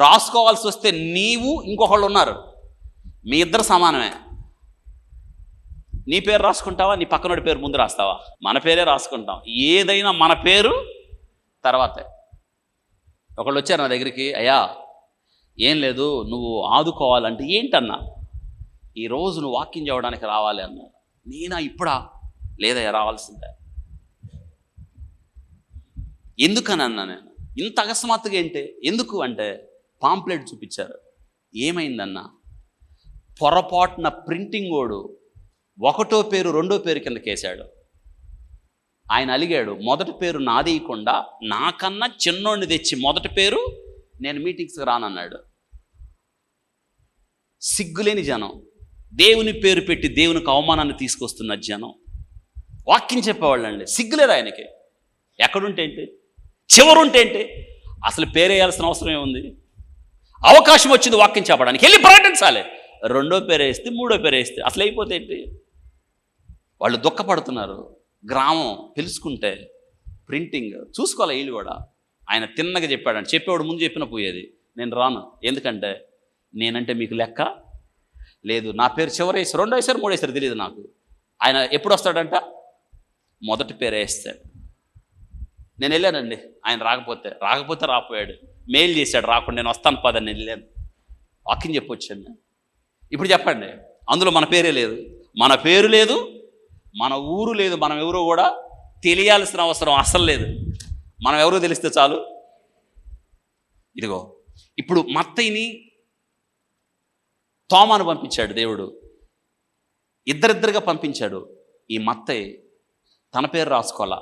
రాసుకోవాల్సి వస్తే నీవు ఇంకొకళ్ళు ఉన్నారు, మీ ఇద్దరు సమానమే. నీ పేరు రాసుకుంటావా, నీ పక్కనోడి పేరు ముందు రాస్తావా? మన పేరే రాసుకుంటాం. ఏదైనా మన పేరు తర్వాతే. ఒకళ్ళు వచ్చారు నా దగ్గరికి, అయ్యా ఏం లేదు నువ్వు ఆదుకోవాలంటే. ఏంటన్నా? ఈరోజు నువ్వు వాక్యం చేయడానికి రావాలి అన్నారు. నేనా ఇప్పుడా? లేదయ్యా రావాల్సిందే. ఎందుకనన్నా నేను ఇంత అకస్మాత్తుగా ఏంటి? ఎందుకు అంటే పాంప్లెట్ చూపించారు. ఏమైందన్నా, పొరపాటున ప్రింటింగ్ వాడు ఒకటో పేరు రెండో పేరు కిందకేశాడు. ఆయన అలిగాడు, మొదటి పేరు నాదేయకుండా నాకన్నా చిన్నోడిని తెచ్చి మొదటి పేరు నేను మీటింగ్స్కి రానన్నాడు. సిగ్గులేని జనం, దేవుని పేరు పెట్టి దేవునికి అవమానాన్ని తీసుకొస్తున్న జనం. వాక్యం చెప్పేవాళ్ళండి, సిగ్గులేదు ఆయనకి. ఎక్కడుంటే ఏంటి, చివరుంటే ఏంటి, అసలు పేరేయాల్సిన అవసరం ఏముంది? అవకాశం వచ్చింది వాక్యం చెప్పడానికి, వెళ్ళి ప్రకటించాలి. రెండో పేరు వేస్తే మూడో పేరు వేస్తే అసలు అయిపోతే ఏంటి? వాళ్ళు దుఃఖపడుతున్నారు. గ్రామం తెలుసుకుంటే ప్రింటింగ్ చూసుకోవాలి. వీళ్ళు కూడా ఆయన తిన్నగా చెప్పాడంటే, చెప్పేవాడు ముందు చెప్పిన పోయేది. నేను రాను, ఎందుకంటే నేనంటే మీకు లెక్క లేదు. నా పేరు చివరి వేసారు, రెండో వేసారు, మూడు వేసారు తెలియదు నాకు. ఆయన ఎప్పుడు వస్తాడంట? మొదటి పేరు వేస్తాడు. నేను వెళ్ళానండి, ఆయన రాకపోతే రాపోయాడు. మెయిల్ చేశాడు రాకుండా, నేను వస్తాను పదని. నేను వెళ్ళాను, వాక్యం చెప్పొచ్చాను నేను. ఇప్పుడు చెప్పండి, అందులో మన పేరే లేదు, మన పేరు లేదు, మన ఊరు లేదు, మనం ఎవరో కూడా తెలియాల్సిన అవసరం అస్సలు లేదు. మనం ఎవరో తెలిస్తే చాలు. ఇదిగో ఇప్పుడు మత్తయిని తోమాను పంపించాడు దేవుడు, ఇద్దరిద్దరుగా పంపించాడు. ఈ మత్తయి తన పేరు రాసుకోవాలా,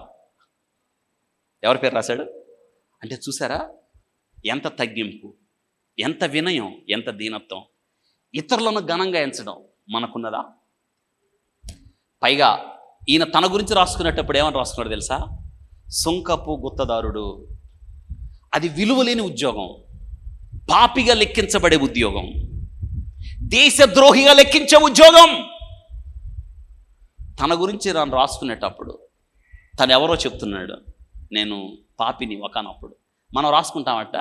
ఎవరి పేరు రాశాడు అంటే చూసారా ఎంత తగ్గింపు, ఎంత వినయం, ఎంత దీనత్వం. ఇతరులను ఘనంగా ఎంచడం మనకున్నదా? పైగా ఈయన తన గురించి రాసుకునేటప్పుడు ఏమని రాసుకున్నాడు తెలుసా? సుంకపు గుత్తదారుడు. అది విలువలేని ఉద్యోగం, పాపిగా లెక్కించబడే ఉద్యోగం, దేశద్రోహిగా లెక్కించే ఉద్యోగం. తన గురించి నన్ను రాసుకునేటప్పుడు తను ఎవరో చెప్తున్నాడు, నేను పాపిని ఒకనప్పుడు. మనం రాసుకుంటామట.